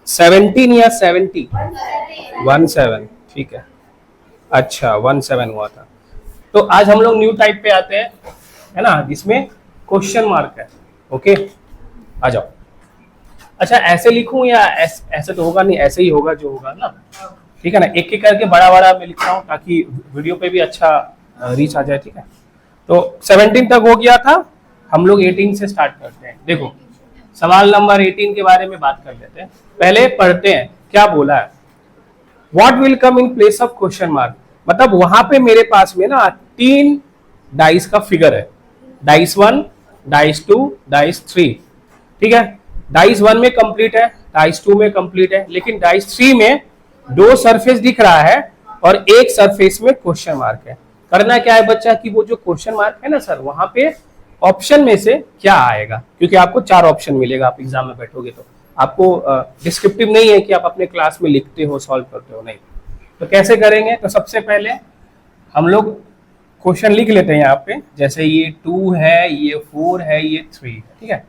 17 या 70? 17, ठीक है। अच्छा 17 हुआ था। तो आज हम लोग न्यू टाइप पे आते हैं, है ना, जिसमें क्वेश्चन मार्क है। ओके, आ जाओ। अच्छा ऐसे लिखूं या ऐसे तो होगा नहीं, ऐसे ही होगा जो होगा ना, ठीक है ना। एक एक करके बड़ा बड़ा मैं लिख रहा हूँ ताकि वीडियो पे भी अच्छा रीच आ जाए, ठीक है। तो 17 तक हो गया था, हम लोग 18 से स्टार्ट करते हैं। देखो सवाल नंबर 18 के बारे में बात कर लेते हैं। पहले पढ़ते हैं क्या बोला है। What will come in place of question mark, मतलब वहां पे मेरे पास में ना 3 डाइस का फिगर है, डाइस 1, डाइस 2, डाइस 3, ठीक है। डाइस 1 में कंप्लीट है, डाइस 2 में कंप्लीट है, लेकिन डाइस 3 में 2 सरफेस दिख रहा है और एक सरफेस में क्वेश्चन मार्क है। करना क्या है बच्चा कि वो जो क्वेश्चन मार्क है ना सर, वहां पे ऑप्शन में से क्या आएगा, क्योंकि आपको 4 ऑप्शन मिलेगा, आप एग्जाम में बैठोगे तो आपको डिस्क्रिप्टिव नहीं है कि आप अपने क्लास में लिखते हो सॉल्व करते हो, नहीं। तो कैसे करेंगे, तो सबसे पहले हम लोग क्वेश्चन लिख लेते हैं यहाँ पे, जैसे ये 2 है, ये 4 है, ये 3 है, ठीक है।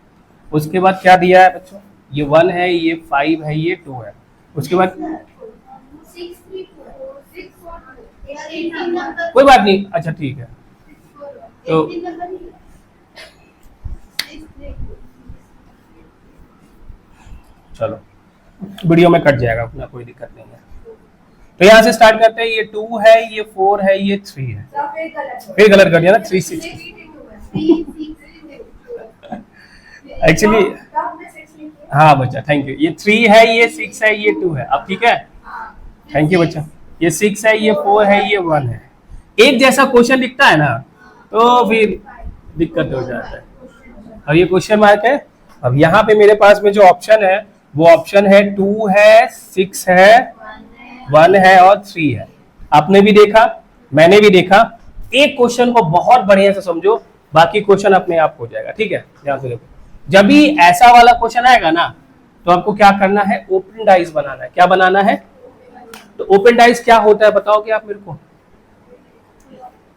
उसके बाद क्या दिया है बच्चों, ये 1 है, ये 5 है, ये 2 है। उसके बाद कोई बात नहीं, अच्छा ठीक है। तो चलो वीडियो में कट जाएगा, अपना कोई दिक्कत नहीं है। तो यहाँ से स्टार्ट करते हैं। ये 2 है, ये 4 है, ये 3 है। फिर गलत कर दिया ना, 3 6 एक्चुअली। हाँ बच्चा थैंक यू। ये 3 है, ये 6 है, ये 2 है। अब ठीक है, थैंक यू बच्चा। ये 6 है, ये 4 है, ये 1 है। एक जैसा क्वेश्चन लिखता है ना तो फिर दिक्कत हो जाता है। अब ये क्वेश्चन मार्क है। अब यहाँ पे मेरे पास में जो ऑप्शन है वो ऑप्शन है 2 है, 6 है, 1 है और 3 है। आपने भी देखा, मैंने भी देखा। एक क्वेश्चन को बहुत बढ़िया से समझो, बाकी क्वेश्चन अपने आप हो जाएगा, ठीक है। ध्यान से देखो, जब भी ऐसा वाला क्वेश्चन आएगा ना तो आपको क्या करना है, ओपन डाइस बनाना है। क्या बनाना है, तो ओपन डाइस क्या होता है बताओगे आप मेरे को।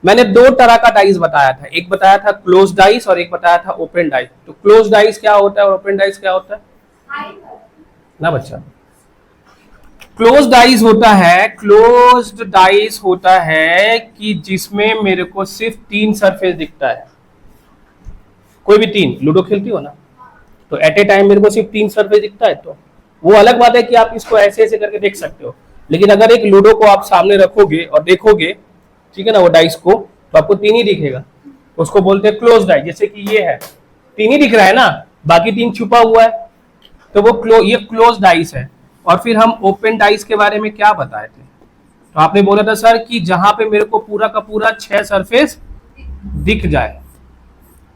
मैंने 2 तरह का डाइस बताया था, एक बताया था क्लोज डाइस और एक बताया था ओपन डाइस। तो क्लोज डाइस क्या होता है और ओपन डाइस क्या होता है ना बच्चा। क्लोज डाइस होता है, क्लोज्ड डाइस होता है कि जिसमें मेरे को सिर्फ 3 सरफेस दिखता है, कोई भी 3। लूडो खेलती हो ना, तो एट ए टाइम मेरे को सिर्फ 3 सरफेस दिखता है, तो वो अलग बात है कि आप इसको ऐसे ऐसे करके देख सकते हो। लेकिन अगर एक लूडो को आप सामने रखोगे और देखोगे, ठीक है ना, वो डाइस को, तो आपको 3 ही दिखेगा। उसको बोलते हैं क्लोज डाइस। जैसे कि ये है, 3 ही दिख रहा है ना, बाकी 3 छुपा हुआ है, तो वो ये क्लोज डाइस है। और फिर हम ओपन डाइस के बारे में क्या बताए थे, तो आपने बोला था सर कि जहां पे मेरे को पूरा का पूरा 6 सरफेस दिख जाए,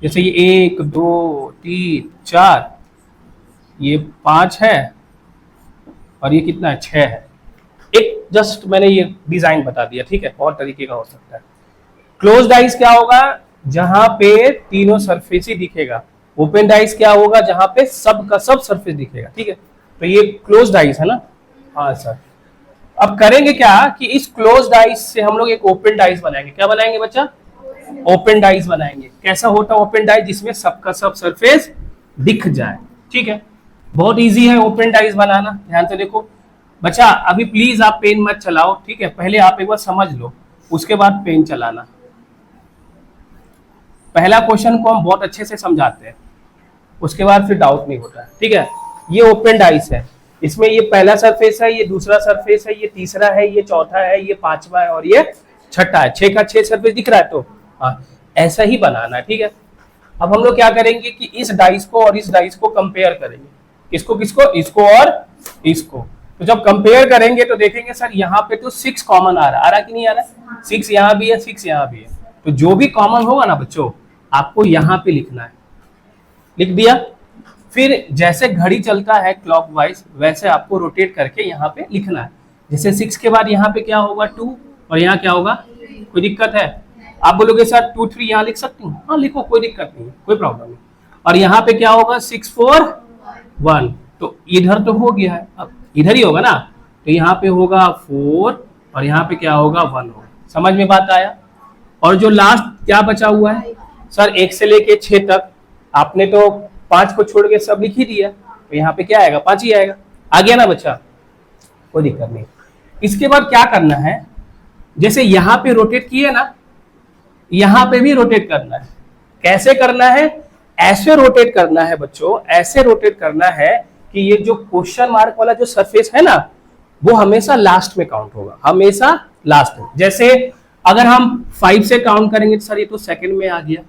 जैसे ये 1 2 3 4, ये 5 है और ये कितना है, 6 है। एक जस्ट मैंने ये डिजाइन बता दिया, ठीक है, और तरीके का हो सकता है। क्लोज डाइस क्या होगा, जहां पे तीनों सरफेस ही दिखेगा। ओपन डाइस क्या होगा, जहां पे सब का सब सरफेस दिखेगा, ठीक है। तो ये क्लोज डाइस है ना। हाँ सर, अब करेंगे क्या कि इस क्लोज डाइस से हम लोग एक ओपन डाइस बनाएंगे। क्या बनाएंगे बच्चा, ओपन डाइस बनाएंगे। कैसा होता है ओपन डाइस, जिसमें सबका सब सरफेस दिख जाए, ठीक है। बहुत इजी है ओपन डाइस बनाना। ध्यान से देखो बच्चा, अभी प्लीज आप पेन मत चलाओ, ठीक है। पहले आप एक बार समझ लो, उसके बाद पेन चलाना। पहला क्वेश्चन को हम बहुत अच्छे से समझाते हैं, उसके बाद फिर डाउट नहीं होता है, ठीक है। ये ओपन डाइस है, इसमें ये पहला सरफेस है, ये दूसरा सरफेस है, ये तीसरा है, ये चौथा है, ये 5वां है और ये 6ठा है। 6 का 6 सरफेस दिख रहा है, तो हाँ ऐसा ही बनाना है, ठीक है। अब हम लोग क्या करेंगे कि इस डाइस को और इस डाइस को कंपेयर करेंगे। किसको किसको, इसको और इसको। तो जब कंपेयर करेंगे तो देखेंगे सर यहाँ पे तो 6 कॉमन आ रहा कि नहीं आ रहा। 6 यहाँ भी है, 6 यहाँ भी है, तो जो भी कॉमन होगा ना बच्चों, आपको यहाँ पे लिखना है। लिख दिया। फिर जैसे घड़ी चलता है क्लॉकवाइज, वैसे आपको रोटेट करके यहाँ पे लिखना है। जैसे 6 के बाद यहाँ पे क्या होगा, 2, और यहाँ क्या होगा, कोई दिक्कत है। आप बोलोगे सर 2 3 यहाँ लिख सकती हूँ, हाँ लिखो, कोई दिक्कत नहीं, कोई प्रॉब्लम नहीं। और यहाँ पे क्या होगा, 6 4 1, तो इधर तो हो गया है, अब इधर ही होगा ना, तो यहाँ पे होगा 4 और यहाँ पे क्या होगा, 1 होगा। समझ में बात आया। और जो लास्ट क्या बचा हुआ है सर, 1 से लेके 6 तक आपने तो 5 को छोड़ के सब लिख ही दिया, तो यहाँ पे क्या आएगा, 5 ही आएगा। आ गया ना बच्चा, कोई दिक्कत नहीं। इसके बाद क्या करना है, जैसे यहाँ पे रोटेट किए ना, यहाँ पे भी रोटेट करना है। कैसे करना है, ऐसे रोटेट करना है बच्चों, ऐसे रोटेट करना है कि ये जो क्वेश्चन मार्क वाला जो सरफेस है ना, वो हमेशा लास्ट में काउंट होगा, हमेशा लास्ट में। जैसे अगर हम 5 से काउंट करेंगे तो सर ये तो सेकंड में आ गया,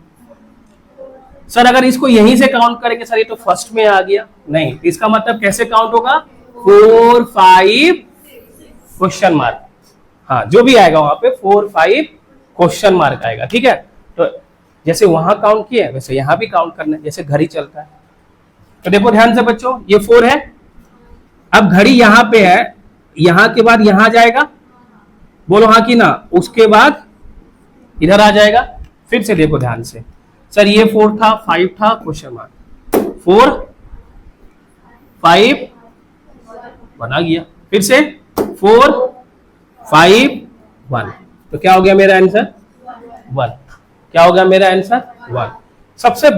सर अगर इसको यहीं से काउंट करेंगे सर ये तो फर्स्ट में आ गया, नहीं। इसका मतलब कैसे काउंट होगा, 4 5 क्वेश्चन मार्क, हाँ जो भी आएगा वहां पे 4 5 क्वेश्चन मार्क आएगा, ठीक है। तो जैसे वहां काउंट किया वैसे यहां भी काउंट करना है, जैसे घड़ी चलता है। तो देखो ध्यान से बच्चों, ये 4 है, अब घड़ी यहां पे है, यहां के बाद यहां जाएगा, बोलो हाँ कि ना, उसके बाद इधर आ जाएगा। फिर से देखो ध्यान से, सर ये 4 था, 5 था, क्वेश्चन मार्क, 4 5 बना गया, फिर से 4 5 1, तो क्या हो गया मेरा आंसर 1। क्या हो गया मेरा आंसर 1। सबसे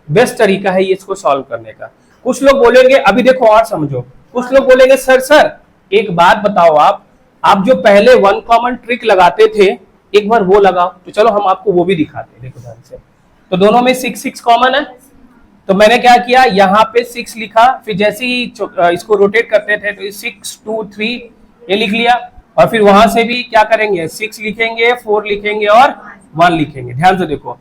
बेस्ट तरीका है ये इसको सॉल्व करने का। कुछ लोग बोलेंगे, अभी देखो और समझो, कुछ लोग बोलेंगे सर एक बात बताओ, आप जो पहले 1 कॉमन ट्रिक लगाते थे एक बार वो लगाओ। तो चलो हम आपको वो भी दिखाते हैं, देखो ध्यान से। तो दोनों में 6 6 कॉमन है, तो मैंने क्या किया, यहाँ पे 6 लिखा, फिर जैसे ही इसको रोटेट करते थे तो 6 2 3 ये लिख लिया, और फिर वहां से भी क्या करेंगे, 6 लिखेंगे, 4 लिखेंगे और 1 लिखेंगे। ध्यान से देखो,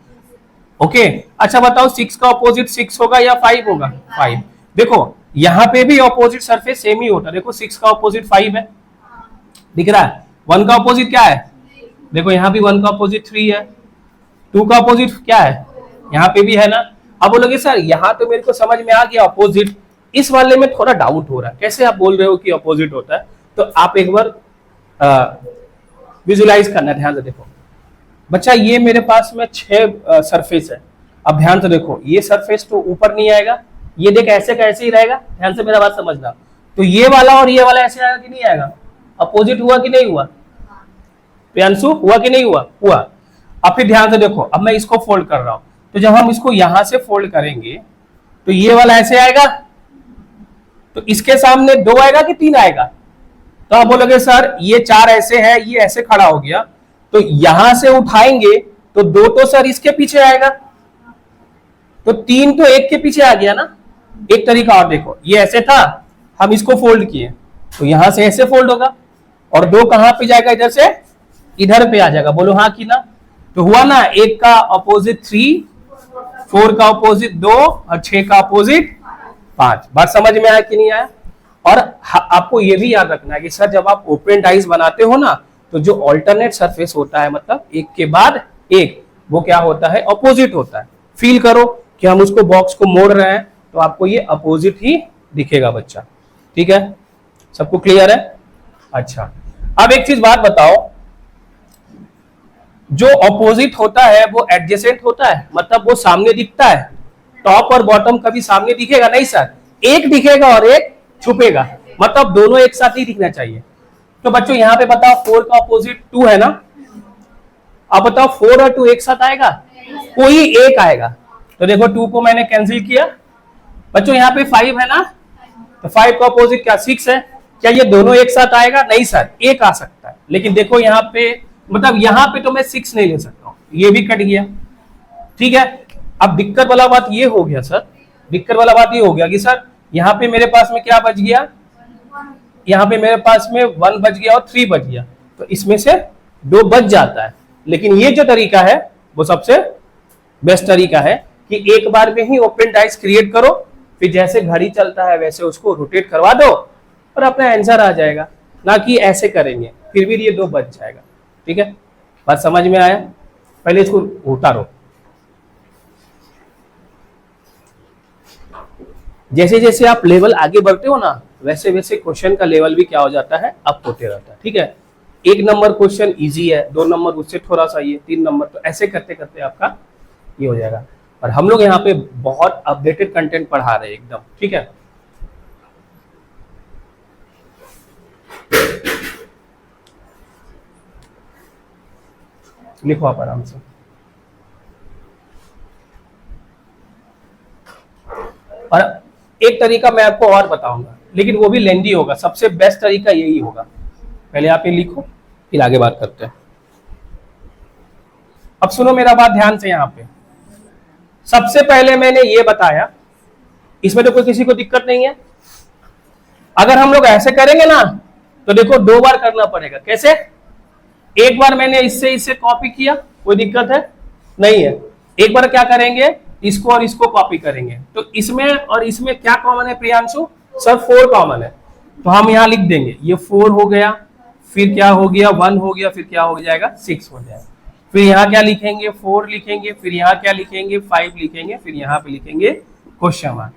ओके। अच्छा बताओ 6 का ऑपोजिट 6 होगा या 5 होगा, 5। देखो यहाँ पे भी ऑपोजिट सरफेस सेम ही होता है, देखो 6 का ऑपोजिट 5 है, दिख रहा है। 1 का ऑपोजिट क्या है, देखो यहाँ भी 1 का ऑपोजिट 3 है, 2 का ऑपोजिट क्या है, यहाँ पे भी है ना। अब बोलोगे सर यहाँ तो मेरे को समझ में आ गया ऑपोजिट, इस वाले में थोड़ा डाउट हो रहा है, कैसे आप बोल रहे हो कि ऑपोजिट होता है। तो आप एक बार विजुलाइज करना, ध्यान से देखो बच्चा, ये मेरे पास में 6 सरफेस है। अब ध्यान से देखो, ये सरफेस तो ऊपर नहीं आएगा, ये देख ऐसे का ऐसे ही रहेगा, ध्यान से मेरा बात समझना। तो ये वाला और ये वाला ऐसे आएगा कि नहीं आएगा, अपोजिट हुआ कि नहीं हुआ, प्रियांशु हुआ कि नहीं हुआ, हुआ। अब फिर ध्यान से देखो, अब मैं इसको फोल्ड कर रहा हूं, तो जब हम इसको यहां से फोल्ड करेंगे तो ये वाला ऐसे आएगा, तो इसके सामने 2 आएगा कि 3 आएगा। तो आप बोलोगे सर ये 4 ऐसे है, ये ऐसे खड़ा हो गया, तो यहां से उठाएंगे तो 2 तो सर इसके पीछे आएगा, तो 3 तो 1 के पीछे आ गया ना। एक तरीका और देखो, ये ऐसे था, हम इसको फोल्ड किए तो यहां से ऐसे फोल्ड होगा, और 2 कहां पे जाएगा, इधर से इधर पे आ जाएगा, बोलो हाँ कि ना। तो हुआ ना, 1 का अपोजिट 3, 4 का अपोजिट 2 और 6 का अपोजिट 5। बात समझ में आया कि नहीं आया। और आपको ये भी याद रखना है कि सर जब आप ओपन डाइस बनाते हो ना, तो जो ऑल्टरनेट सरफेस होता है, मतलब एक के बाद एक, वो क्या होता है, अपोजिट होता है। फील करो कि हम उसको बॉक्स को मोड़ रहे हैं तो आपको ये अपोजिट ही दिखेगा बच्चा, ठीक है। सबको क्लियर है। अच्छा अब एक चीज बात बताओ, जो अपोजिट होता है वो एडजेसेंट होता है, मतलब वो सामने दिखता है। टॉप और बॉटम कभी सामने दिखेगा नहीं सर, एक दिखेगा और एक छुपेगा, मतलब दोनों एक साथ ही दिखना चाहिए। तो बच्चों यहाँ पे बताओ 4 का अपोजिट 2 है ना, अब बताओ 4 और 2 एक साथ आएगा, कोई एक आएगा। तो देखो 2 को मैंने कैंसिल किया। बच्चों यहाँ पे 5 है ना, तो 5 का अपोजिट क्या 6 है, क्या ये दोनों एक साथ आएगा, नहीं सर एक आ सकता है। लेकिन देखो यहाँ पे, मतलब यहाँ पे तो मैं 6 नहीं ले सकता हूँ, ये भी कट गया, ठीक है। अब दिक्कत वाला बात ये हो गया सर, दिक्कत वाला बात ये हो गया कि सर यहाँ पे मेरे पास में क्या बच गया, यहाँ पे मेरे पास में 1 बच गया और 3 बच गया, तो इसमें से 2 बच जाता है। लेकिन ये जो तरीका है वो सबसे बेस्ट तरीका है कि एक बार में ही ओपन डाइस क्रिएट करो, फिर जैसे घड़ी चलता है वैसे उसको रोटेट करवा दो और अपना आंसर आ जाएगा, ना कि ऐसे करेंगे फिर भी ये 2 बच जाएगा, ठीक है। बात समझ में आया। पहले इसको उतारो, जैसे जैसे आप लेवल आगे बढ़ते हो ना, वैसे वैसे क्वेश्चन का लेवल भी क्या हो जाता है, अप होते रहता है, ठीक है। 1 नंबर क्वेश्चन इजी है, 2 नंबर उससे थोड़ा सा ये, 3 नंबर, तो ऐसे करते करते आपका ये हो जाएगा। और हम लोग यहाँ पे बहुत अपडेटेड कंटेंट पढ़ा रहे हैं एकदम, ठीक है। लिखो आप आराम से। और एक एक तरीका मैं आपको और बताऊंगा, लेकिन वो भी लेंदी होगा, सबसे बेस्ट तरीका यही होगा। पहले आप ये लिखो, फिर आगे बात करते हैं। अब सुनो मेरा बात ध्यान से। यहाँ पे सबसे पहले मैंने ये बताया, इसमें तो कोई किसी को दिक्कत नहीं है। अगर हम लोग ऐसे करेंगे ना तो देखो 2 बार करना पड़ेगा। कैसे? एक बार मैंने इससे कॉपी किया, कोई दिक्कत है नहीं है। एक बार क्या करेंगे, इसको और इसको कॉपी करेंगे। तो इसमें और इसमें क्या कॉमन है प्रियांशु? सर 4 कॉमन है, तो हम यहाँ लिख देंगे ये 4 हो गया, फिर क्या हो गया 1 हो गया, फिर क्या हो जाएगा 6 हो जाएगा। फिर यहाँ क्या लिखेंगे 4 लिखेंगे, फिर यहाँ क्या लिखेंगे 5 लिखेंगे, फिर यहाँ पे लिखेंगे क्वेश्चन मार्क।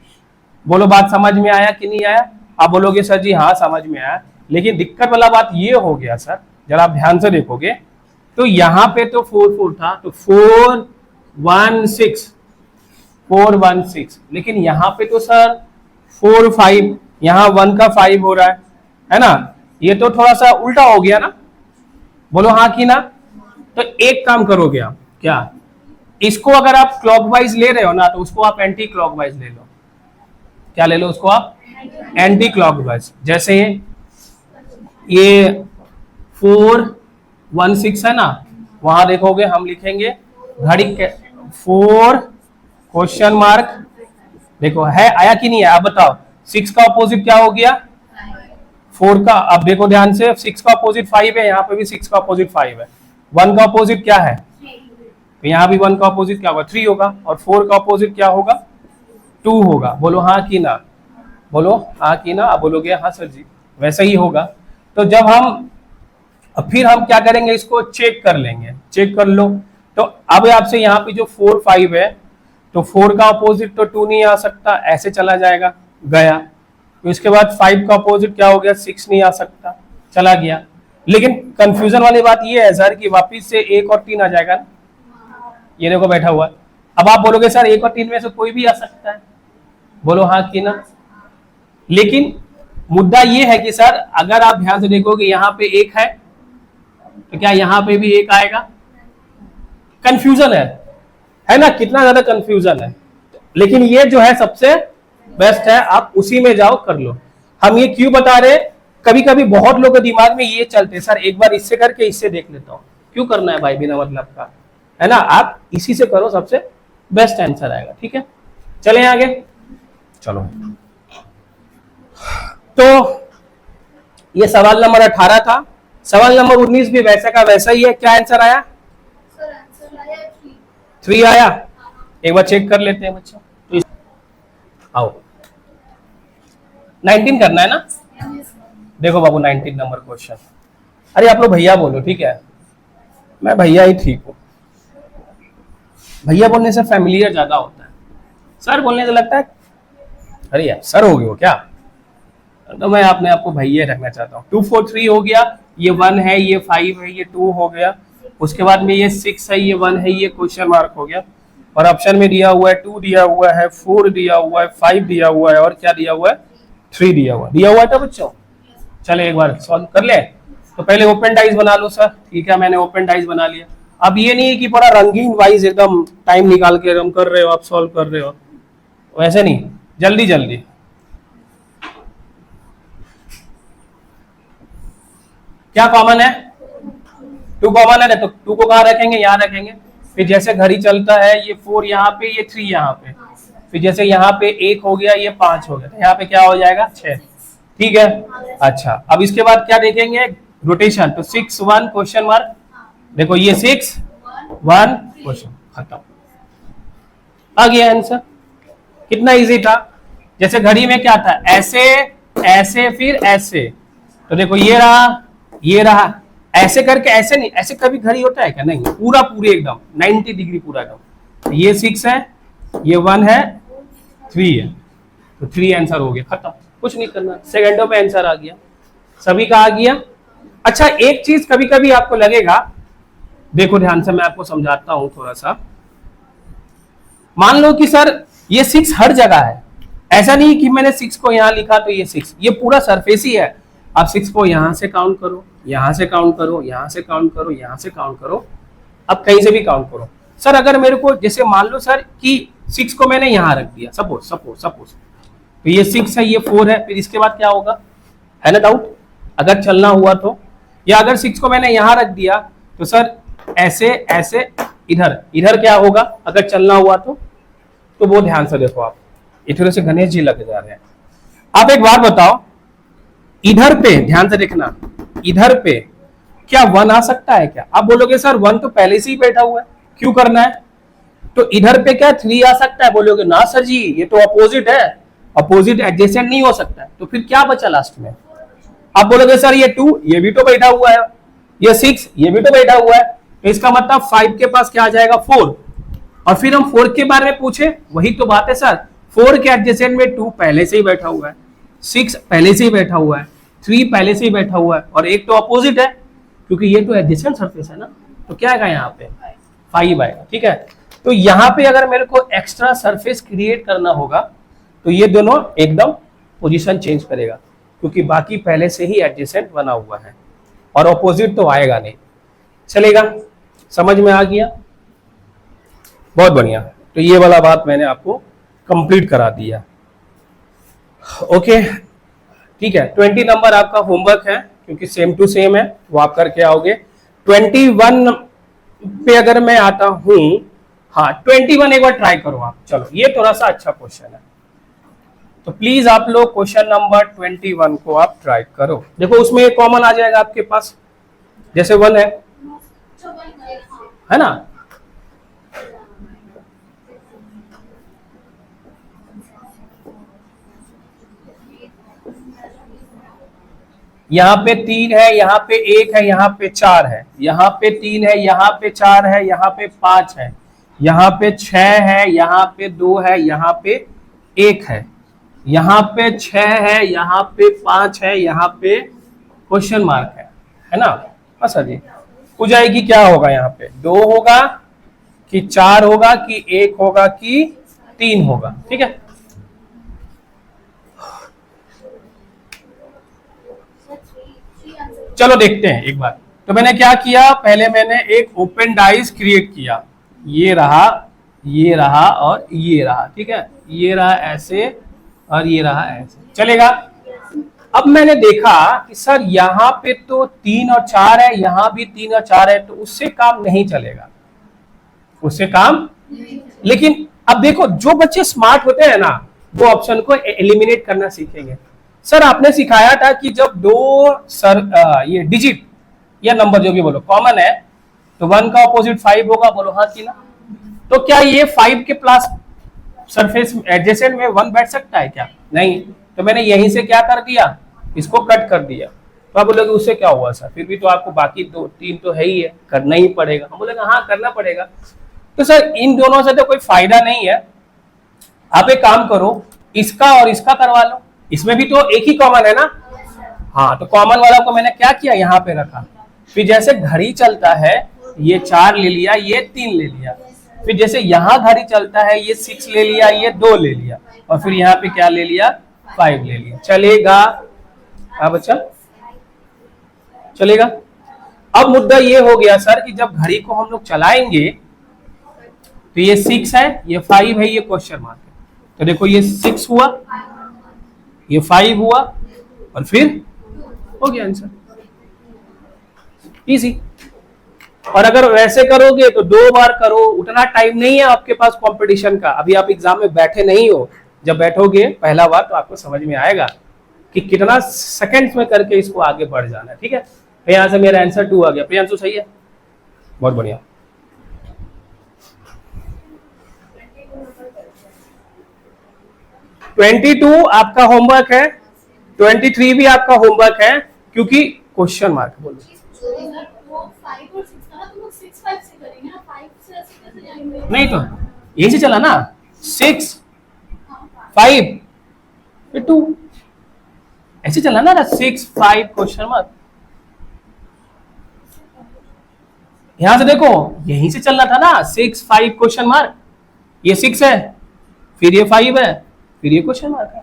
बोलो बात समझ में आया कि नहीं आया? आप बोलोगे सर जी हाँ समझ में आया, लेकिन दिक्कत वाला बात ये हो गया सर, जरा आप ध्यान से देखोगे तो यहाँ पे तो 4 था, तो 4 1 6, लेकिन यहाँ पे तो सर 4 5, यहाँ 1 का 5 हो रहा है ना? ये तो थोड़ा सा उल्टा हो गया ना? बोलो हाँ कि ना? तो एक काम करोगे आप, क्या इसको अगर आप क्लॉकवाइज ले रहे हो ना, तो उसको आप एंटी क्लॉकवाइज ले लो। क्या ले लो उसको आप? Anti clockwise. जैसे ये 4 1 6 है ना, वहां देखोगे हम लिखेंगे घड़ी 4 क्वेश्चन मार्क। देखो है आया कि नहीं है? आप बताओ 6 का अपोजिट क्या हो गया? 4 का। अब देखो ध्यान से, 6 का अपोजिट 5 है, यहाँ पे भी 6 का अपोजिट 5 है। 1 का अपोजिट क्या है? तो यहाँ भी 1 का अपोजिट क्या होगा? 3 होगा। और 4 का अपोजिट क्या होगा? 2 होगा। बोलो हाँ कि ना? बोलो हाँ कि ना? आप बोलोगे हाँ सर जी, वैसा ही होगा। तो जब हम फिर हम क्या करेंगे, इसको चेक कर लेंगे। चेक कर लो। तो अब आपसे यहाँ पे जो 4 5 है, तो 4 का अपोजिट तो 2 नहीं आ सकता, ऐसे चला जाएगा, गया। तो इसके बाद 5 का अपोजिट क्या हो गया? 6 नहीं आ सकता, चला गया। लेकिन कंफ्यूजन वाली बात ये है सर कि वापिस से 1 और 3 आ जाएगा ना? ये देखो बैठा हुआ। अब आप बोलोगे सर 1 और 3 में से कोई भी आ सकता है। बोलो हाँ कि ना? लेकिन मुद्दा ये है कि सर अगर आप ध्यान से देखोगे यहाँ पे 1 है, तो क्या यहाँ पे भी 1 आएगा? कंफ्यूजन है ना? कितना ज्यादा कंफ्यूजन है। लेकिन ये जो है सबसे बेस्ट है, आप उसी में जाओ कर लो। हम ये क्यों बता रहे? कभी कभी बहुत लोगों के दिमाग में ये चलते सर एक बार इससे करके इससे देख लेता हूँ, क्यों करना है भाई बिना मतलब का, है ना? आप इसी से करो, सबसे बेस्ट आंसर आएगा। ठीक है, चलें आगे। चलो, तो ये सवाल नंबर 18 था। सवाल नंबर 19 भी वैसा का वैसा ही है। क्या आंसर आया? सर आंसर आया 3 आया। एक बार चेक कर लेते हैं बच्चों। तो आओ 19 करना है ना? देखो बाबू 19 नंबर क्वेश्चन। अरे आप लोग भैया बोलो, ठीक है? मैं भैया ही ठीक हूँ। भैया बोलने से फैमिलियर ज्यादा होता है, सर बोलने से लगता है अरे यार सर हो गए हो क्या? तो मैं अपने आपको भैया रखना चाहता हूँ। 2 4 3 हो गया, ये 1 है, ये 5 है, ये 2 हो गया। उसके बाद में ये 6 है, ये 1 है, ये क्वेश्चन मार्क हो गया। और ऑप्शन में दिया हुआ है 2 दिया हुआ है, 4 दिया हुआ है, 5 दिया हुआ है, और क्या दिया हुआ है? 3 दिया हुआ है। था बच्चों? चले एक बार सॉल्व कर ले। तो पहले ओपन डाइस बना लो सर। ठीक है, मैंने ओपन डाइस बना लिया। अब ये नहीं है कि पूरा रंगीन वाइज एकदम टाइम निकाल के हम कर रहे हो, आप सॉल्व कर रहे हो, वैसे नहीं, जल्दी जल्दी। क्या कॉमन है? 2 कॉमन है, तो 2 को कहाँ रखेंगे? यहाँ रखेंगे। फिर जैसे घड़ी चलता है, ये 4 यहाँ पे, ये 3 यहाँ पे। फिर जैसे यहाँ पे 1 हो गया, ये 5 हो गया, तो यहाँ पे क्या हो जाएगा? 6। ठीक है, अच्छा। अब इसके बाद क्या देखेंगे? रोटेशन। तो 6 1 क्वेश्चन मार्क। देखो ये 6 1 क्वेश्चन, खत्म, आ गया आंसर। कितना इजी था। जैसे घड़ी में क्या था? ऐसे ऐसे फिर ऐसे। तो देखो ये रहा, ये रहा, ऐसे करके, ऐसे नहीं, ऐसे कभी घड़ी होता है क्या? नहीं, पूरा पूरे एकदम 90 डिग्री पूरा एकदम। ये 6 है, ये 1 है, 3 है, तो 3 आंसर हो गया, खत्म, कुछ नहीं करना, सेकंडों में आंसर आ गया, सभी का आ गया। अच्छा, एक चीज कभी कभी आपको लगेगा, देखो ध्यान से मैं आपको समझाता हूं थोड़ा सा। मान लो कि सर ये 6 हर जगह है, ऐसा नहीं कि मैंने 6 को यहां लिखा तो ये 6, ये पूरा सरफेस ही है। आप 6 को यहां से काउंट करो, यहां से काउंट करो, यहां से काउंट करो, यहां से काउंट करो, अब कहीं से भी काउंट करो। सर अगर मेरे को, जैसे मान लो सर कि 6 को मैंने यहां रख दिया, सपोज, तो ये 6 है, ये 4 है, फिर इसके बाद क्या होगा, है ना डाउट? अगर चलना हुआ तो, या अगर 6 को मैंने यहां रख दिया तो सर ऐसे ऐसे इधर इधर क्या होगा अगर चलना हुआ तो वो ध्यान से देखो आप, इधर से गणेश जी लग जा रहे हैं। आप एक बात बताओ, इधर पे ध्यान से देखना, इधर पे क्या 1 आ सकता है क्या? आप बोलोगे सर 1 तो पहले से ही बैठा हुआ है, क्यों करना है? तो इधर पे क्या 3 आ सकता है? बोलोगे ना सर जी ये तो अपोजिट है, अपोजिट एडजेसेंट नहीं हो सकता है। तो फिर क्या बचा लास्ट में? आप बोलोगे सर ये 2 ये भी तो बैठा हुआ है, ये 6 ये भी तो बैठा हुआ है, तो इसका मतलब 5 के पास क्या आ जाएगा 4। और फिर हम 4 के बारे में पूछे, वही तो बात है सर, 4 के एडजेसेंट में 2 पहले से ही बैठा हुआ है, 6 पहले से ही बैठा हुआ है, 3 पहले से ही बैठा हुआ है, और एक तो अपोजिट है क्योंकि ये तो एडजेसेंट सरफेस है ना, तो क्या आएगा यहाँ पे 5 आएगा। ठीक है, तो यहाँ पे अगर मेरे को एक्स्ट्रा सरफेस क्रिएट करना होगा तो ये दोनों एकदम पोजीशन चेंज करेगा, क्योंकि बाकी पहले से ही एडजेसेंट बना हुआ है और ऑपोजिट तो आएगा नहीं। चलेगा, समझ में आ गया? बहुत बढ़िया। तो ये वाला बात मैंने आपको कंप्लीट करा दिया। ओके ठीक है, 20 नंबर आपका होमवर्क है क्योंकि सेम टू सेम है, वो आप करके आओगे। 21 पे अगर मैं आता हूं, हाँ 21 एक बार ट्राई करो आप। चलो ये थोड़ा सा अच्छा क्वेश्चन है, तो प्लीज आप लोग क्वेश्चन नंबर 21 को आप ट्राई करो। देखो उसमें कॉमन आ जाएगा आपके पास, जैसे 1 है ना, यहाँ पे 3 है, यहाँ पे 1 है, यहाँ पे 4 है, यहाँ पे 3 है, यहाँ पे 4 है, यहाँ पे 5 है, यहाँ पे 6 है, यहाँ पे 2 है, यहाँ पे 1 है, यहाँ पे 6 है, यहाँ पे 5 है, यहाँ पे क्वेश्चन मार्क है ना। हाँ सर जी, हो जाएगी, क्या होगा यहाँ पे 2 होगा कि 4 होगा कि 1 होगा कि 3 होगा? ठीक है, चलो देखते हैं एक बार। तो मैंने क्या किया, पहले मैंने एक ओपन डाइस क्रिएट किया, ये रहा, ये रहा और ये रहा। ठीक है, ये रहा ऐसे और ये रहा ऐसे, चलेगा। अब मैंने देखा कि सर यहाँ पे तो 3 और 4 है, यहाँ भी 3 और 4 है, तो उससे काम नहीं चलेगा, उससे काम। लेकिन अब देखो, जो बच्चे स्मार्ट होते हैं ना वो ऑप्शन को एलिमिनेट करना सीखेंगे। सर आपने सिखाया था कि जब ये डिजिट या नंबर जो भी बोलो कॉमन है तो 1 का ऑपोजिट 5 होगा, बोलो हाँ कि ना। तो क्या ये 5 के प्लस सरफेस एडजेसेंट में 1 बैठ सकता है क्या? नहीं। तो मैंने यहीं से क्या कर दिया, इसको कट कर दिया। तो आप बोलोगे उससे क्या हुआ सर, फिर भी तो आपको बाकी 2-3 तो है ही है, करना ही पड़ेगा। हम बोलेगा हाँ करना पड़ेगा। तो सर इन दोनों से तो कोई फायदा नहीं है, आप एक काम करो, इसका और इसका करवा लो, इसमें भी तो एक ही कॉमन है ना। हाँ, तो कॉमन वाला को मैंने क्या किया, यहाँ पे रखा। फिर जैसे घड़ी चलता है, ये 4 ले लिया, ये 3 ले लिया। फिर जैसे यहाँ घड़ी चलता है, ये 6 ले लिया, ये 2 ले लिया, और फिर यहाँ पे क्या ले लिया, 5 ले लिया। चलेगा? हाँ बच्चा, चलेगा। अब मुद्दा ये हो गया सर कि जब घड़ी को हम लोग चलाएंगे तो ये 6 है, ये 5 है, ये क्वेश्चन मार्क है। तो देखो ये 6 हुआ, ये 5 हुआ, और फिर हो गया आंसर, इजी। और अगर वैसे करोगे तो 2 बार करो, उतना टाइम नहीं है आपके पास कंपटीशन का। अभी आप एग्जाम में बैठे नहीं हो, जब बैठोगे पहला बार तो आपको समझ में आएगा कि कितना सेकंड्स में करके इसको आगे बढ़ जाना है। ठीक है, तो यहाँ से मेरा आंसर 2 आ गया। प्रियांशु सही है, बहुत बढ़िया। ट्वेंटी 22 आपका होमवर्क है, 23 भी आपका होमवर्क है, क्योंकि क्वेश्चन मार्क बोलो। नहीं तो यही से चला ना, 6 5 फिर 2, ऐसे चला ना 6 5 क्वेश्चन मार्क। यहां से देखो, यहीं से चलना था ना, 6 5 क्वेश्चन मार्क। ये 6 है, फिर ये 5 है, फिर ये क्वेश्चन मार्क है।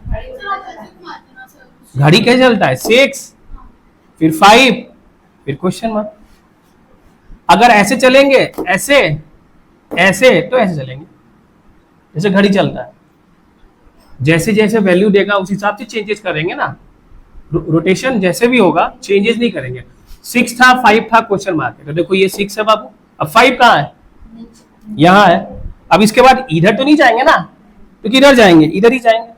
घड़ी कैसे चलता है, 6 फिर 5 फिर क्वेश्चन मार्क। अगर ऐसे चलेंगे, ऐसे ऐसे तो ऐसे चलेंगे जैसे घड़ी चलता है। जैसे जैसे वैल्यू देगा उस हिसाब से चेंजेस करेंगे ना, रोटेशन जैसे भी होगा चेंजेस नहीं करेंगे। 6 था 5 था क्वेश्चन मार्क है, तो देखो ये 6 है बाबू, अब 5 कहाँ है, यहाँ है। अब इसके बाद इधर तो नहीं जाएंगे ना, तो किधर जाएंगे, इधर ही जाएंगे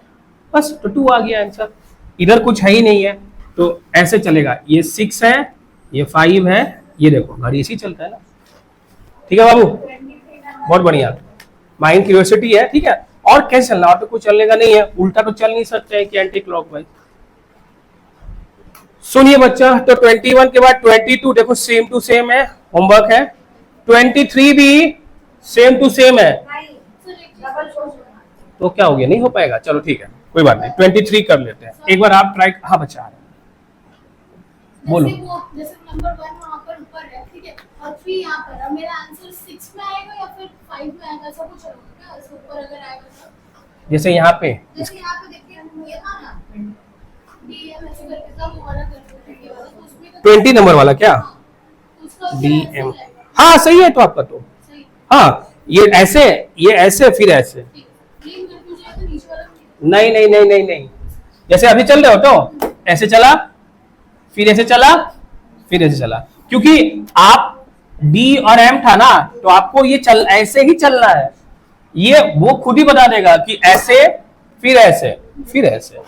बस, तो 2 आ गया आंसर। इधर कुछ है ही नहीं है तो ऐसे चलेगा, ये 6 है, ये 5 है, ये देखो घड़ी इसी चलता है ना। ठीक है बाबू, बहुत बढ़िया, माइंड क्यूरियोसिटी है, ठीक है। और कैसे चलना, और तो कुछ चलने का नहीं है, उल्टा तो चल नहीं सकते हैं कि एंटी क्लॉकवाइज। सुनिए बच्चा, तो 21 के बाद 22 देखो सेम टू सेम है, होमवर्क है। 23 भी सेम टू सेम है, तो क्या हो गया, नहीं हो पाएगा, चलो ठीक है कोई बात नहीं, 23 कर लेते हैं एक बार, आप ट्राई। हाँ बच्चा बोलो। जैसे नंबर 1 वहाँ पर ऊपर है, ठीक है, और 3 यहाँ पर, अब मेरा आंसर 6 में आएगा या फिर 5 में आएगा, ऐसा कुछ होगा क्या, ऐसे ऊपर अगर आएगा तो? जैसे यहाँ पे जैसे यहाँ पे देखिए ये था ना, डीएम ऐसे करके था, वो वाला करके ये वाला, तो उसमें तो 20 नंबर वाला क्या, उसका DM, हाँ सही है तो आपका, तो सही, हाँ ये ऐसे फिर ऐसे, ठीक है, क्लीन कर दीजिए तो नीचे वाला नहीं नहीं नहीं नहीं नहीं, जैसे अभी चल रहे हो तो ऐसे चला, फिर ऐसे चला, फिर ऐसे चला, क्योंकि आप D और M था ना, तो आपको ये चल ऐसे ही चलना है, ये वो खुद ही बता देगा कि ऐसे फिर ऐसे फिर ऐसे,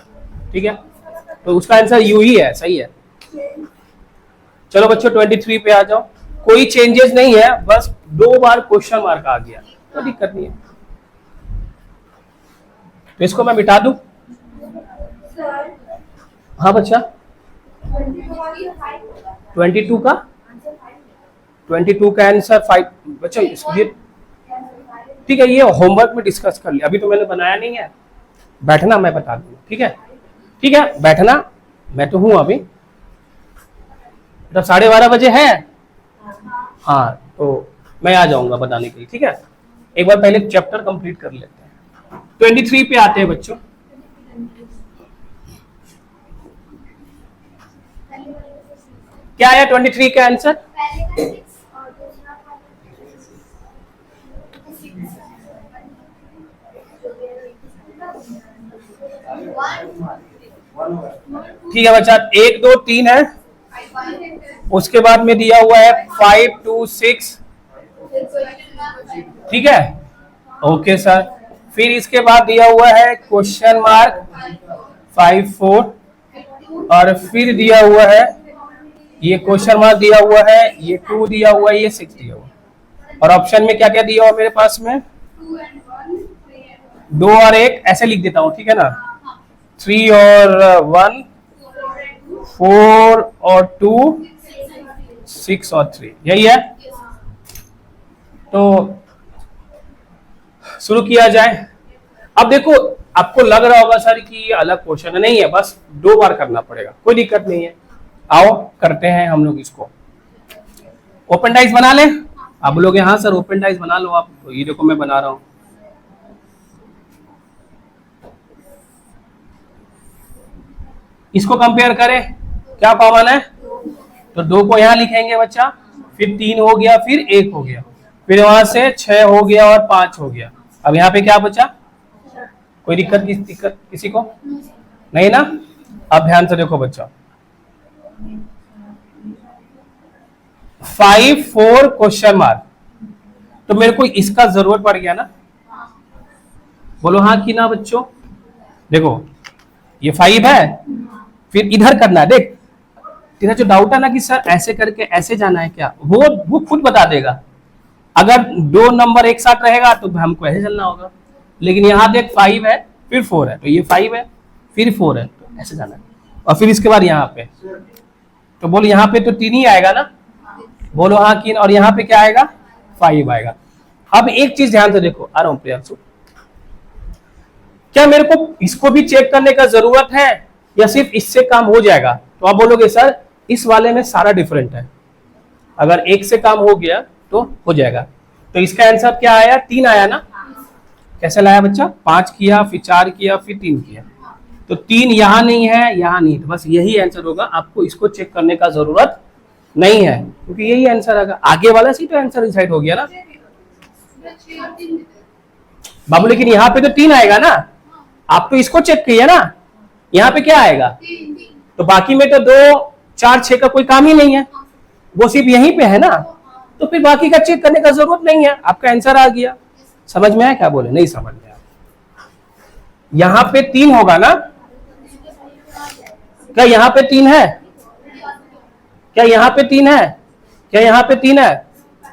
ठीक है, तो उसका आंसर यू ही है, सही है। चलो बच्चों 23 पे आ जाओ, कोई चेंजेस नहीं है, बस 2 बार क्वेश्चन मार्क आ गया, कोई दिक्कत नहीं है, तो इसको मैं मिटा दूं। हाँ बच्चा 22 का 22 का आंसर 5 बच्चा, ये ठीक है, ये होमवर्क में डिस्कस कर लिया, अभी तो मैंने बनाया नहीं है, बैठना मैं बता दूंगा, ठीक है, ठीक है बैठना, मैं तो हूं अभी, तो 12:30 बजे है, हाँ तो मैं आ जाऊंगा बताने के लिए, ठीक है, एक बार पहले चैप्टर कंप्लीट कर लेते हैं। 23 पे आते हैं बच्चों, क्या आया 23 का आंसर, पहले का 6 और दूसरा का 6। ठीक है बच्चा, 1 2 3 है, उसके बाद में दिया हुआ है 5 2 6, ठीक है, ओके सर, फिर इसके बाद दिया हुआ है क्वेश्चन मार्क 5 4, और फिर दिया हुआ है ये क्वेश्चन मार्क दिया हुआ है, ये 2 दिया हुआ है, ये 6 दिया हुआ है, और ऑप्शन में क्या क्या दिया हुआ मेरे पास में, 2 और 1 ऐसे लिख देता हूँ, ठीक है ना, 3 और 1, 4 और 2, 6 और 3, यही है। तो शुरू किया जाए। अब देखो आपको लग रहा होगा सर कि ये अलग क्वेश्चन है, नहीं है, बस 2 बार करना पड़ेगा, कोई दिक्कत नहीं है, आओ करते हैं हम लोग इसको। ओपन डाइस बना ले, आप बोलोगे हाँ सर ओपन डाइस बना लो आप, तो ये देखो मैं बना रहा हूं, इसको कंपेयर करें, क्या कॉमन है, तो 2 को यहाँ लिखेंगे बच्चा, फिर 3 हो गया, फिर 1 हो गया, फिर वहां से 6 हो गया और 5 हो गया, अब यहाँ पे क्या बचा, कोई दिक्कत किसी को नहीं ना। अब ध्यान से देखो बच्चा, 5 4 क्वेश्चन मार्क, तो मेरे को इसका जरूरत पड़ गया ना, बोलो हाँ कि ना बच्चों, देखो ये 5 है, फिर इधर करना है, देख तेरा जो डाउट है ना कि सर ऐसे करके ऐसे जाना है क्या, वो खुद बता देगा, अगर 2 नंबर एक साथ रहेगा तो हमको ऐसे चलना होगा, लेकिन यहाँ देख 5 है फिर 4 है, तो ये 5 है फिर 4 है, तो ऐसे जाना है, और फिर इसके बाद यहाँ पे, तो बोलो यहाँ पे तो 3 ही आएगा ना, बोलो हाँ कि, और यहाँ पे क्या आएगा 5 आएगा। अब एक चीज ध्यान से देखो, आ रहा हूँ प्रियांशु, क्या मेरे को इसको भी चेक करने का जरूरत है या सिर्फ इससे काम हो जाएगा, तो आप बोलोगे सर इस वाले में सारा डिफरेंट है, अगर 1 से काम हो गया तो हो जाएगा, तो इसका आंसर क्या आया, 3 आया ना, कैसे लाया बच्चा, 5 किया फिर 4 किया फिर 3 किया, तो 3 यहाँ नहीं है यहाँ नहीं, तो बस यही आंसर होगा, आपको इसको चेक करने का जरूरत नहीं है, क्योंकि यही आंसर आएगा, आगे वाला सी तो आंसर डिसाइड हो गया ना बाबू, लेकिन यहाँ पे तो 3 आएगा ना, आप तो इसको चेक किए ना, यहाँ पे क्या आएगा, 3 3 तो बाकी में तो 2 4 6 का कोई काम ही नहीं है, वो सिर्फ यहीं पे है ना, तो फिर बाकी का चेक करने का जरूरत नहीं है, आपका आंसर आ गया। समझ में आया क्या बोले, नहीं समझ में आया? यहाँ पे 3 होगा ना, क्या यहाँ पे 3 है, क्या यहाँ पे 3 है, क्या यहाँ पे 3 है?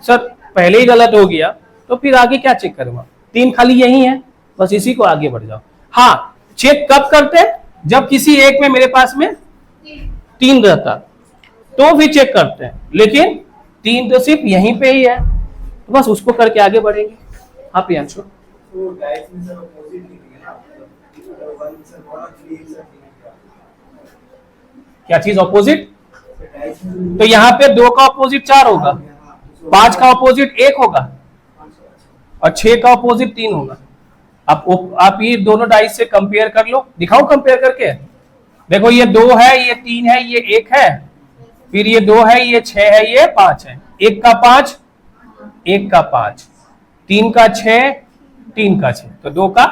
सर पहले ही गलत हो गया, तो फिर आगे क्या चेक करूंगा, 3 खाली यही है, बस इसी को आगे बढ़ जाओ। हाँ, चेक कब करते हैं, जब किसी एक में मेरे पास में 3 रहता तो भी चेक करते हैं, लेकिन 3 तो सिर्फ यहीं पे ही है, तो बस उसको करके आगे बढ़ेंगे। हाँ प्रियांशु, तो डायरेक्ट में सर अपोजिट लिखेंगे ना, मतलब 1 सर 1 और 3 सर क्या चीज अपोजिट, डायरेक्ट में तो यहाँ पे 2 का अपोजिट 4 होगा, 5 का अपोजिट 1 होगा, और 6 का अपोजिट 3 होगा। आप ये दोनों डाइस से कंपेयर कर लो, दिखाओ कंपेयर करके, देखो ये 2 है, ये 3 है, ये 1 है, फिर ये 2 है, ये 6 है, ये 5 है, 1 का 5, 1 का 5, 3 का 6, 3 का 6, तो 2 का,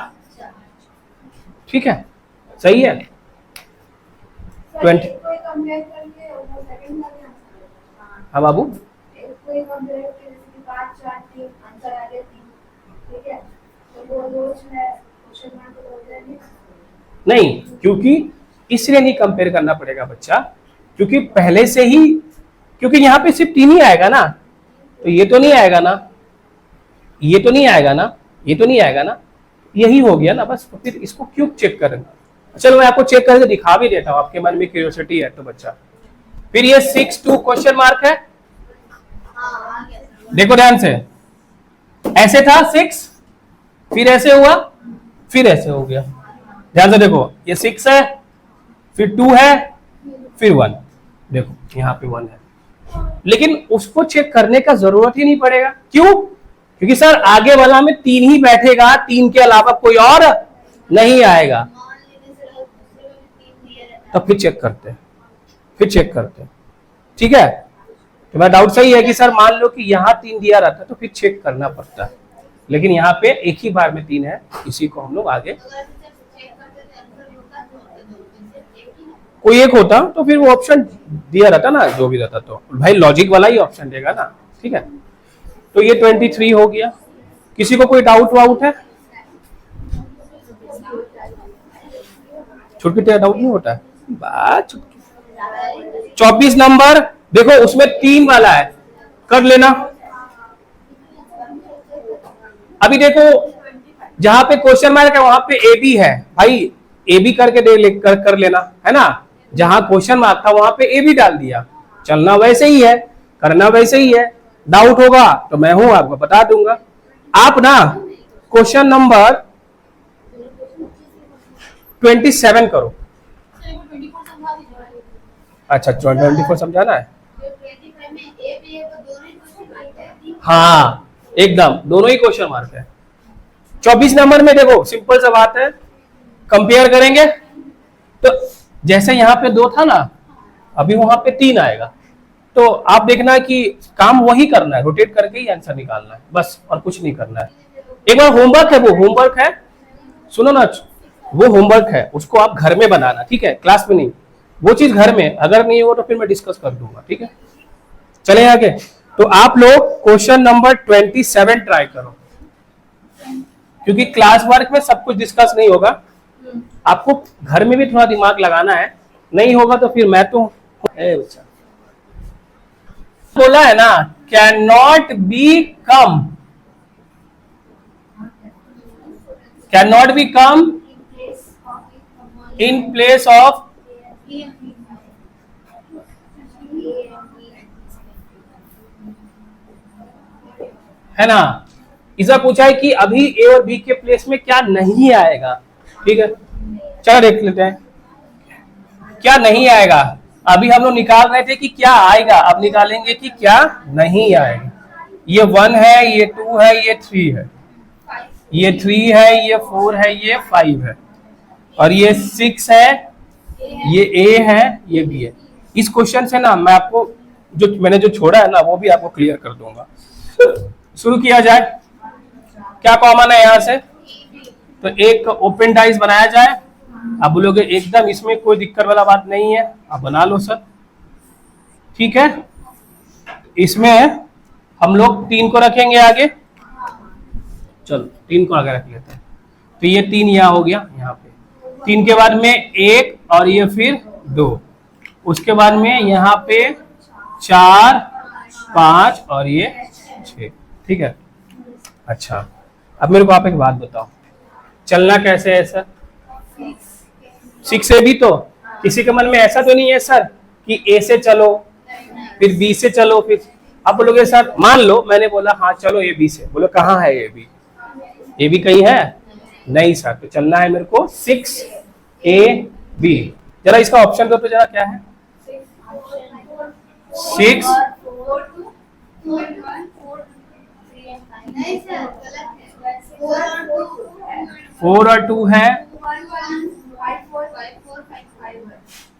ठीक है, सही है। 20 कोई कंपेयर करके वो सेकंड का हाँ बाबू, कोई कंपेयर करके जैसे कि 5 4 3 आंसर आ गया 3, ठीक है, तो वो रोज में क्वेश्चन मार्क तो हो जाएंगे नहीं, क्योंकि इसलिए नहीं कंपेयर करना पड़ेगा बच्चा, क्योंकि पहले से ही, क्योंकि यहाँ पे सिर्फ 3 ही आएगा ना, तो ये तो नहीं आएगा ना, ये तो नहीं आएगा ना, ये तो नहीं आएगा ना, यही हो गया ना बस, तो फिर इसको क्यों चेक करेंगे। चलो मैं आपको चेक करके दिखा भी देता हूँ, आपके मन में क्यूरियोसिटी है तो बच्चा। फिर ये 6 2 क्वेश्चन मार्क है, हां आ गया देखो ध्यान से, ऐसे था 6, फिर ऐसे हुआ, फिर ऐसे हो गया, ध्यान से देखो, ये 6 है, फिर 2 है, फिर 1, देखो यहाँ पे 1 है, लेकिन उसको चेक करने का जरूरत ही नहीं पड़ेगा, क्यों? क्योंकि सर आगे वाला में 3 ही बैठेगा, 3 के अलावा कोई और नहीं आएगा, मान लेने से दूसरे में 3 दिया रहता तब फिर चेक करते हैं, फिर चेक करते हैं, ठीक है। तो मैं डाउट सही है कि सर मान लो कि यहाँ 3 दिया रहता तो फिर चेक करना पड़ता है, लेकिन यहाँ पे एक ही बार में 3 है, इसी को हम लोग आगे, अगर जब चेक करते थे आंसर होता तो एक ही ना कोई एक होता तो फिर वो ऑप्शन दिया रहता ना, जो भी रहता, तो भाई लॉजिक वाला ही ऑप्शन देगा ना, ठीक है। तो ये 23 हो गया, किसी को कोई डाउट वाउट है? छुटकी तेरा डाउट नहीं होता है, बात छुटकी। 24 नंबर देखो, उसमें 3 वाला है, कर लेना। अभी देखो जहां पे क्वेश्चन मार्क है वहां पे ए बी है, भाई ए बी करके कर लेना है ना, जहां क्वेश्चन मार्क था वहां पे ए बी डाल दिया, चलना वैसे ही है, करना वैसे ही है। डाउट होगा तो मैं हूं, आपको बता दूंगा। आप ना क्वेश्चन नंबर 27 करो। सर वो 24 समझा दीजिए, अच्छा 24 समझाना है, जो 25 में ए बी है वो दोनों ही क्वेश्चन मार्क है। हाँ एकदम दोनों ही क्वेश्चन मार्क है। 24 नंबर में देखो सिंपल सा बात है, कंपेयर करेंगे तो जैसे यहाँ पे 2 था ना, अभी वहां पे 3 आएगा, तो आप देखना कि काम वही करना है, रोटेट करके ही आंसर निकालना है बस, और कुछ नहीं करना है। एक बार होमवर्क है, वो होमवर्क है, सुनो ना, वो होमवर्क है, उसको आप घर में बनाना, ठीक है, क्लास में नहीं, वो चीज घर में, अगर नहीं हो तो फिर मैं डिस्कस कर दूंगा, ठीक है। चले आगे, तो आप लोग क्वेश्चन नंबर 27 ट्राई करो, क्योंकि क्लास वर्क में सब कुछ डिस्कस नहीं होगा, आपको घर में भी थोड़ा दिमाग लगाना है, नहीं होगा तो फिर मैं तो बच्चा बोला है ना, can not be come, can not be come in place of, है ना। इसे पूछा है कि अभी ए और बी के प्लेस में क्या नहीं आएगा, ठीक है, चलो देख लेते हैं क्या नहीं आएगा। अभी हम लोग निकाल रहे थे कि क्या आएगा, अब निकालेंगे कि क्या नहीं आएगा। ये 1 है, ये 2 है, ये 3 है, ये 3 है, ये 4 है, ये 5 है, और ये 6 है, ये ए है, ये बी है। इस क्वेश्चन से ना मैं आपको जो मैंने जो छोड़ा है ना वो भी आपको क्लियर कर दूंगा। शुरू किया जाए, क्या कॉमन है यहाँ से, तो एक ओपन डाइस बनाया जाए। आप बोलोगे एकदम इसमें कोई दिक्कत वाला बात नहीं है, आप बना लो सर, ठीक है। इसमें हम लोग 3 को रखेंगे आगे, चलो 3 को आगे रख लेते हैं। तो ये 3 यहाँ हो गया, यहाँ पे 3 के बाद में 1 और ये फिर 2, उसके बाद में यहाँ पे 4 5 और ये 6, ठीक है। अच्छा, अब मेरे को आप एक बात बताओ, चलना कैसे है सर? 6 से भी, तो किसी के मन में ऐसा तो नहीं है सर कि ए से चलो फिर बी से चलो, फिर आप बोलोगे सर मान लो मैंने बोला हाँ चलो ए बी से, बोलो कहाँ है ए बी? ए बी कहीं है? नहीं सर, तो चलना है मेरे को 6 ए बी। जरा इसका ऑप्शन दो तो जरा, क्या है? 6 नहीं सर, गलत है। 4 और 2 है,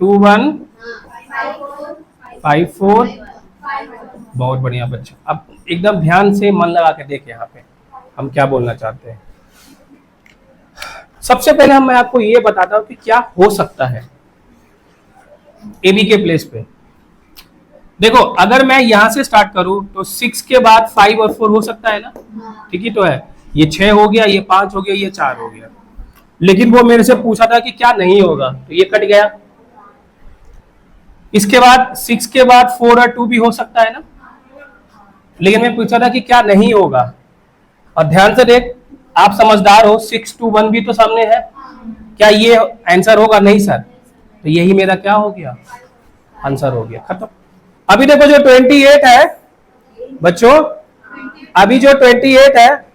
2 1 5 4। बहुत बढ़िया बच्चा, अब एकदम ध्यान से मन लगा के देख यहाँ पे हम क्या बोलना चाहते हैं। सबसे पहले मैं आपको ये बताता हूँ कि क्या हो सकता है ए बी के प्लेस पे। देखो अगर मैं यहां से स्टार्ट करूं तो 6 के बाद 5 और 4 हो सकता है ना, ठीक ही तो है। ये 6 हो गया, ये 5 हो गया, ये 4 हो गया। लेकिन वो मेरे से पूछा था कि क्या नहीं होगा, तो ये कट गया। इसके बाद 6 के बाद 4 और 2 भी हो सकता है ना, लेकिन मैं पूछा था कि क्या नहीं होगा। और ध्यान से देख, आप समझदार हो, 6 2 1 भी तो सामने है, क्या ये आंसर होगा? नहीं सर, तो यही मेरा क्या हो गया? आंसर हो गया, खत्म। अभी देखो जो 28 है बच्चों, अभी जो 28 है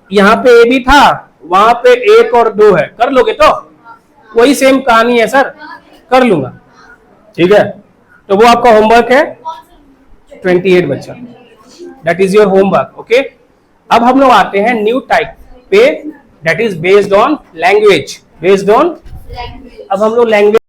यहाँ पे ए भी था, वहां पे 1 और 2 है, कर लोगे तो वही सेम कहानी है सर, कर लूंगा, ठीक है। तो वो आपका होमवर्क है 28 बच्चा, that is your homework, okay. अब हम लोग आते हैं न्यू टाइप पे, that is based on language, based on. अब हम लोग लैंग्वेज